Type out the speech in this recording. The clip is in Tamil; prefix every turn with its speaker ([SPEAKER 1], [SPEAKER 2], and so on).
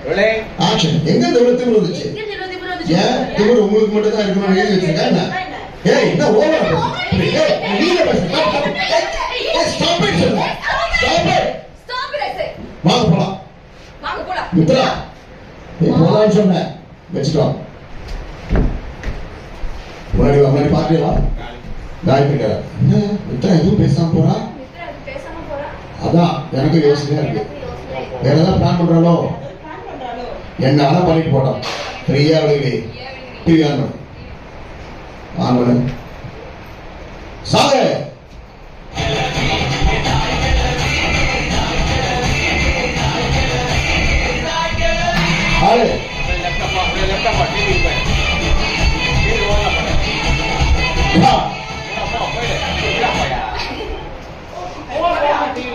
[SPEAKER 1] ஆக்ஷன். எங்க இந்த திமிரு வந்துச்சு? ஏன் திமிரு உங்களுக்கு மட்டும் தான் இருக்கணும் எழுதி வச்சிருக்கா என்ன? ஏய் என்ன ஓவரா பேசுற? ஏய் நீங்க பேசுற. ஸ்டாப் இட் சொல்லுங்க. ஸ்டாப் இட் ஐ சே. வாங்க போலாம். மித்ரா நீ போலான்னு சொன்ன வெச்சிட்டோம். முன்னாடி பாக்கலாம். காயத்ரி கேரா என்ன மித்ரா எதுவும் பேசாம போறா? அதான் எனக்கு யோசனையா இருக்கு. வேற ஏதாவது பிளான் பண்றாளோ? என்ன ஆனா பண்ணிட்டு போட்டோம். ஃப்ரீயா விடுவி டிவி ஆன் பண்ணு சாக ஆளு
[SPEAKER 2] TV